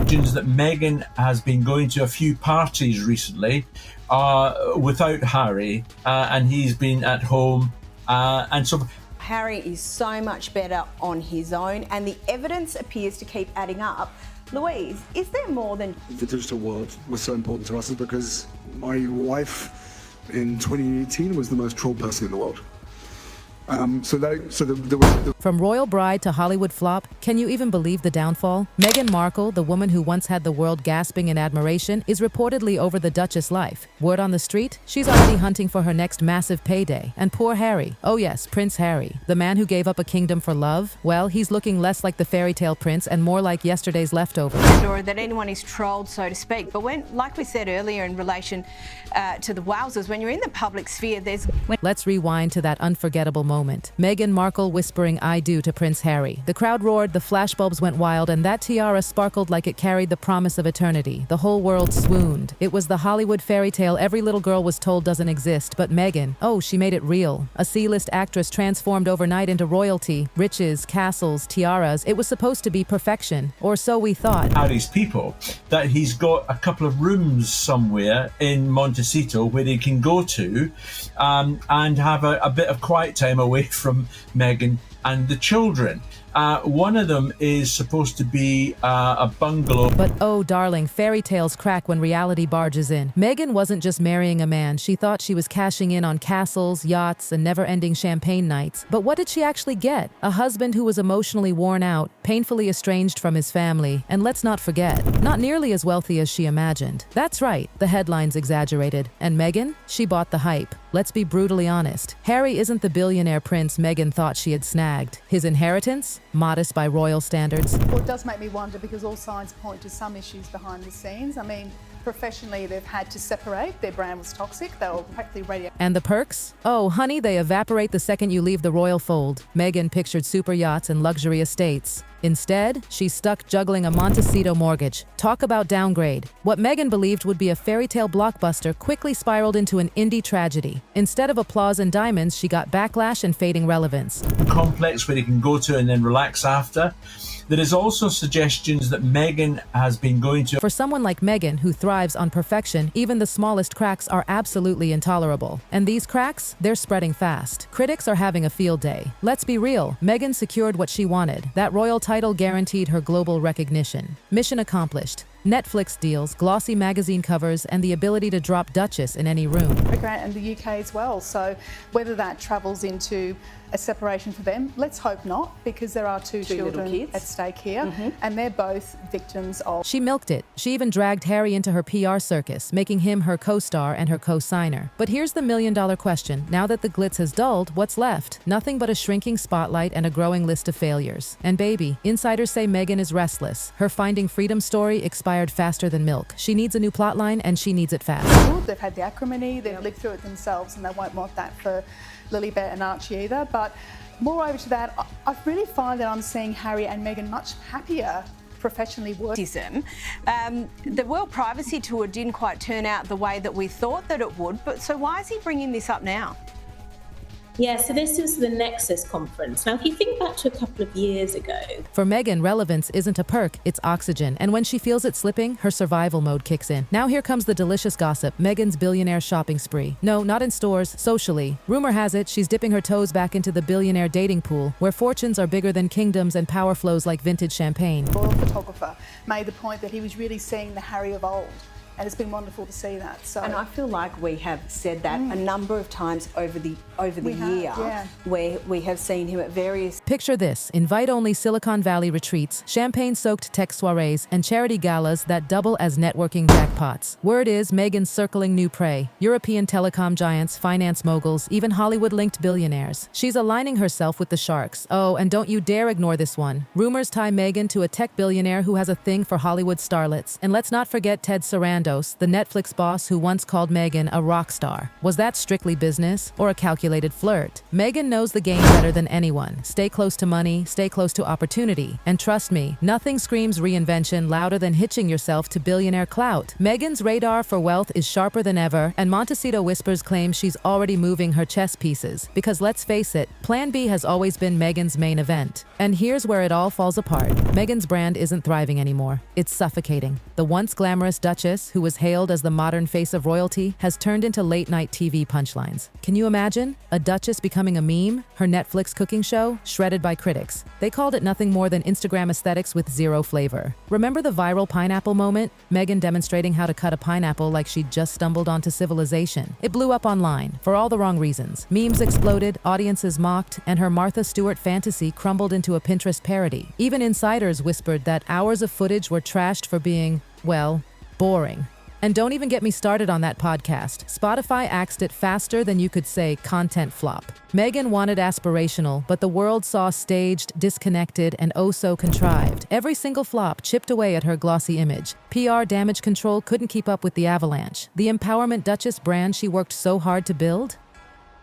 That Meghan has been going to a few parties recently without Harry, and he's been at home, and so Harry is so much better on his own, and the evidence appears to keep adding up. Louise, is there more than... The digital world was so important to us is because my wife in 2018 was the most trolled person in the world. From royal bride to Hollywood flop, can you even believe the downfall? Meghan Markle, the woman who once had the world gasping in admiration, is reportedly over the Duchess life. Word on the street, she's already hunting for her next massive payday. And poor Harry. Oh yes, Prince Harry. The man who gave up a kingdom for love? Well, he's looking less like the fairy tale prince and more like yesterday's leftovers. Or that anyone is trolled, so to speak. But when, like we said earlier in relation to the Wowsers, when you're in the public sphere, there's... Let's rewind to that unforgettable moment. Meghan Markle whispering "I do" to Prince Harry. The crowd roared, the flashbulbs went wild, and that tiara sparkled like it carried the promise of eternity. The whole world swooned. It was the Hollywood fairy tale every little girl was told doesn't exist, but Meghan, oh, she made it real. A C-list actress transformed overnight into royalty. Riches, castles, tiaras. It was supposed to be perfection, or so we thought. Harry's people, that he's got a couple of rooms somewhere in Montecito where he can go to and have a bit of quiet time away from Meghan and the children. One of them is supposed to be a bungalow. But oh darling, fairy tales crack when reality barges in. Meghan wasn't just marrying a man, she thought she was cashing in on castles, yachts, and never-ending champagne nights. But what did she actually get? A husband who was emotionally worn out, painfully estranged from his family, and let's not forget, not nearly as wealthy as she imagined. That's right, the headlines exaggerated. And Meghan? She bought the hype. Let's be brutally honest. Harry isn't the billionaire prince Meghan thought she had snagged. His inheritance? Modest by royal standards. Well, it does make me wonder because all signs point to some issues behind the scenes. I mean, professionally, they've had to separate. Their brand was toxic. They were practically radio. And the perks? Oh, honey, they evaporate the second you leave the royal fold. Meghan pictured super yachts and luxury estates. Instead, she's stuck juggling a Montecito mortgage. Talk about downgrade. What Meghan believed would be a fairy tale blockbuster quickly spiraled into an indie tragedy. Instead of applause and diamonds, she got backlash and fading relevance. Complex where he can go to and then relax after. There is also suggestions that Meghan has been going to... For someone like Meghan, who thrives on perfection, even the smallest cracks are absolutely intolerable. And these cracks, they're spreading fast. Critics are having a field day. Let's be real, Meghan secured what she wanted. That royal title guaranteed her global recognition. Mission accomplished. Netflix deals, glossy magazine covers, and the ability to drop Duchess in any room. And the UK as well. So whether that travels into a separation for them, let's hope not, because there are two children at stake here, and they're both victims of... She milked it. She even dragged Harry into her PR circus, making him her co-star and her co-signer. But here's the million-dollar question. Now that the glitz has dulled, what's left? Nothing but a shrinking spotlight and a growing list of failures. And baby, insiders say Meghan is restless. Her finding freedom story expired faster than milk. She needs a new plotline, and she needs it fast. They've had the acrimony, they've lived through it themselves, and they won't want that for Lilibet and Archie either. But moreover to that, I really find that I'm seeing Harry and Meghan much happier professionally working. The World Privacy Tour didn't quite turn out the way that we thought that it would, but so why is he bringing this up now? Yeah, so this was the Nexus conference. Now, if you think back to a couple of years ago... For Meghan, relevance isn't a perk, it's oxygen. And when she feels it slipping, her survival mode kicks in. Now here comes the delicious gossip, Meghan's billionaire shopping spree. No, not in stores, socially. Rumor has it she's dipping her toes back into the billionaire dating pool, where fortunes are bigger than kingdoms and power flows like vintage champagne. The royal photographer made the point that he was really seeing the Harry of old. And it's been wonderful to see that. So, and I feel like we have said that a number of times over the year, where we have seen him at various... Picture this, invite-only Silicon Valley retreats, champagne-soaked tech soirees, and charity galas that double as networking jackpots. Word is Meghan's circling new prey. European telecom giants, finance moguls, even Hollywood-linked billionaires. She's aligning herself with the sharks. Oh, and don't you dare ignore this one. Rumors tie Meghan to a tech billionaire who has a thing for Hollywood starlets. And let's not forget Ted Sarandos, Bezos, the Netflix boss who once called Meghan a rock star. Was that strictly business or a calculated flirt? Meghan knows the game better than anyone. Stay close to money, stay close to opportunity. And trust me, nothing screams reinvention louder than hitching yourself to billionaire clout. Meghan's radar for wealth is sharper than ever, and Montecito Whispers claims she's already moving her chess pieces. Because let's face it, Plan B has always been Meghan's main event. And here's where it all falls apart. Meghan's brand isn't thriving anymore. It's suffocating. The once glamorous Duchess, who was hailed as the modern face of royalty, has turned into late-night TV punchlines. Can you imagine? A Duchess becoming a meme? Her Netflix cooking show? Shredded by critics. They called it nothing more than Instagram aesthetics with zero flavor. Remember the viral pineapple moment? Meghan demonstrating how to cut a pineapple like she'd just stumbled onto civilization. It blew up online, for all the wrong reasons. Memes exploded, audiences mocked, and her Martha Stewart fantasy crumbled into a Pinterest parody. Even insiders whispered that hours of footage were trashed for being, well, boring. And don't even get me started on that podcast. Spotify axed it faster than you could say content flop. Meghan wanted aspirational, but the world saw staged, disconnected, and oh so contrived. Every single flop chipped away at her glossy image. PR damage control couldn't keep up with the avalanche. The Empowerment Duchess brand she worked so hard to build?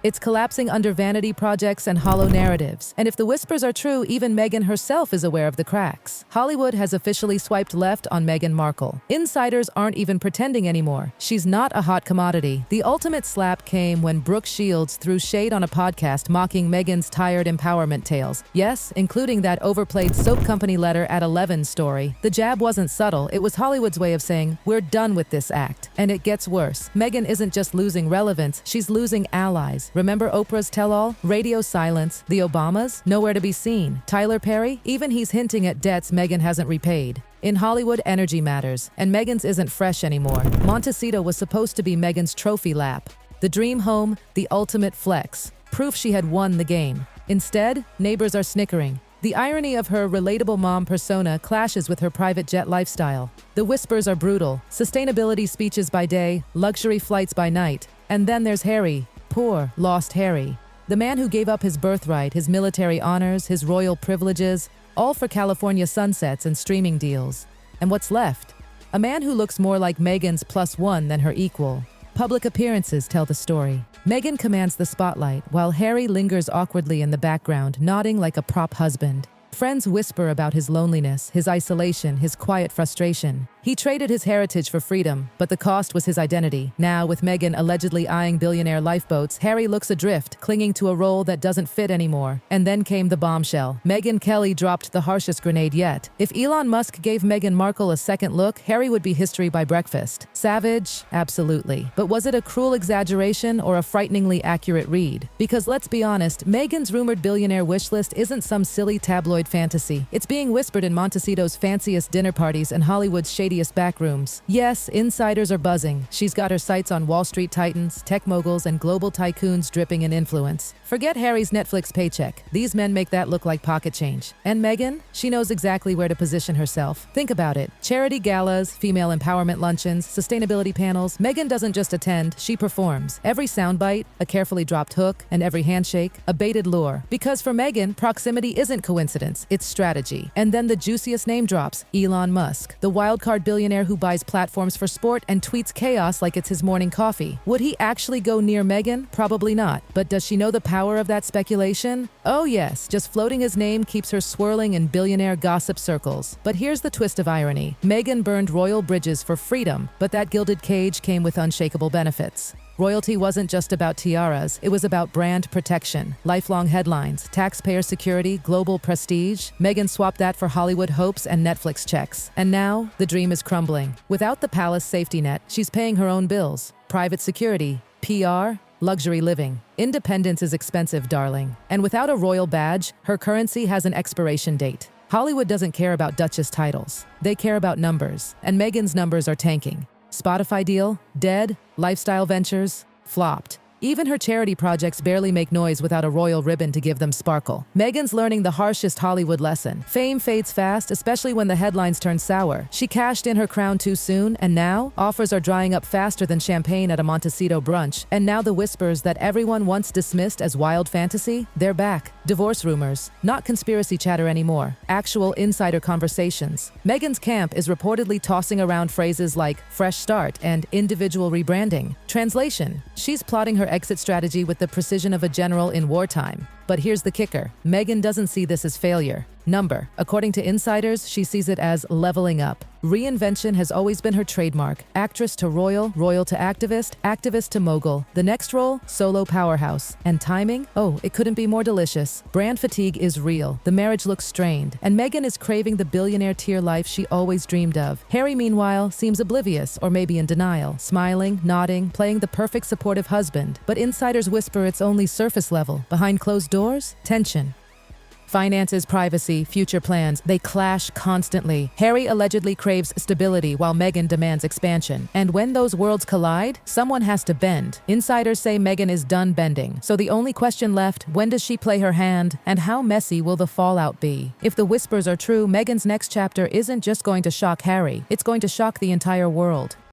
It's collapsing under vanity projects and hollow narratives. And if the whispers are true, even Meghan herself is aware of the cracks. Hollywood has officially swiped left on Meghan Markle. Insiders aren't even pretending anymore. She's not a hot commodity. The ultimate slap came when Brooke Shields threw shade on a podcast mocking Meghan's tired empowerment tales. Yes, including that overplayed soap company letter at 11 story. The jab wasn't subtle. It was Hollywood's way of saying, we're done with this act. And it gets worse. Meghan isn't just losing relevance, she's losing allies. Remember Oprah's tell-all? Radio silence. The Obamas? Nowhere to be seen. Tyler Perry? Even he's hinting at debts Meghan hasn't repaid. In Hollywood, energy matters, and Meghan's isn't fresh anymore. Montecito was supposed to be Meghan's trophy lap. The dream home, the ultimate flex. Proof she had won the game. Instead, neighbors are snickering. The irony of her relatable mom persona clashes with her private jet lifestyle. The whispers are brutal. Sustainability speeches by day, luxury flights by night. And then there's Harry. Poor, lost Harry. The man who gave up his birthright, his military honors, his royal privileges, all for California sunsets and streaming deals. And what's left? A man who looks more like Meghan's +1 than her equal. Public appearances tell the story. Meghan commands the spotlight, while Harry lingers awkwardly in the background, nodding like a prop husband. Friends whisper about his loneliness, his isolation, his quiet frustration. He traded his heritage for freedom, but the cost was his identity. Now, with Meghan allegedly eyeing billionaire lifeboats, Harry looks adrift, clinging to a role that doesn't fit anymore. And then came the bombshell. Meghan Kelly dropped the harshest grenade yet. If Elon Musk gave Meghan Markle a second look, Harry would be history by breakfast. Savage? Absolutely. But was it a cruel exaggeration or a frighteningly accurate read? Because let's be honest, Meghan's rumored billionaire wish list isn't some silly tabloid fantasy. It's being whispered in Montecito's fanciest dinner parties and Hollywood's shadiest backrooms. Yes, insiders are buzzing. She's got her sights on Wall Street titans, tech moguls, and global tycoons dripping in influence. Forget Harry's Netflix paycheck. These men make that look like pocket change. And Meghan? She knows exactly where to position herself. Think about it. Charity galas, female empowerment luncheons, sustainability panels. Meghan doesn't just attend, she performs. Every soundbite, a carefully dropped hook, and every handshake, a baited lure. Because for Meghan, proximity isn't coincidence, it's strategy. And then the juiciest name drops, Elon Musk, the wildcard billionaire who buys platforms for sport and tweets chaos like it's his morning coffee. Would he actually go near Meghan? Probably not. But does she know the power of that speculation? Oh yes, just floating his name keeps her swirling in billionaire gossip circles. But here's the twist of irony. Meghan burned royal bridges for freedom, but that gilded cage came with unshakable benefits. Royalty wasn't just about tiaras, it was about brand protection, lifelong headlines, taxpayer security, global prestige. Meghan swapped that for Hollywood hopes and Netflix checks. And now, the dream is crumbling. Without the palace safety net, she's paying her own bills. Private security, PR, luxury living. Independence is expensive, darling. And without a royal badge, her currency has an expiration date. Hollywood doesn't care about Duchess titles. They care about numbers. And Meghan's numbers are tanking. Spotify deal, dead. Lifestyle ventures, flopped. Even her charity projects barely make noise without a royal ribbon to give them sparkle. Meghan's learning the harshest Hollywood lesson. Fame fades fast, especially when the headlines turn sour. She cashed in her crown too soon, and now offers are drying up faster than champagne at a Montecito brunch. And now the whispers that everyone once dismissed as wild fantasy, they're back. Divorce rumors, not conspiracy chatter anymore, actual insider conversations. Meghan's camp is reportedly tossing around phrases like fresh start and individual rebranding. Translation: she's plotting her exit strategy with the precision of a general in wartime. But here's the kicker. Meghan doesn't see this as failure. According to insiders, she sees it as leveling up. Reinvention has always been her trademark. Actress to royal, royal to activist, activist to mogul. The next role, solo powerhouse. And timing? Oh, it couldn't be more delicious. Brand fatigue is real. The marriage looks strained. And Meghan is craving the billionaire tier life she always dreamed of. Harry, meanwhile, seems oblivious or maybe in denial, smiling, nodding, playing the perfect supportive husband. But insiders whisper it's only surface level. Behind closed doors, tension. Finances, privacy, future plans, they clash constantly. Harry allegedly craves stability while Meghan demands expansion. And when those worlds collide, someone has to bend. Insiders say Meghan is done bending. So the only question left, when does she play her hand? And how messy will the fallout be? If the whispers are true, Meghan's next chapter isn't just going to shock Harry, it's going to shock the entire world.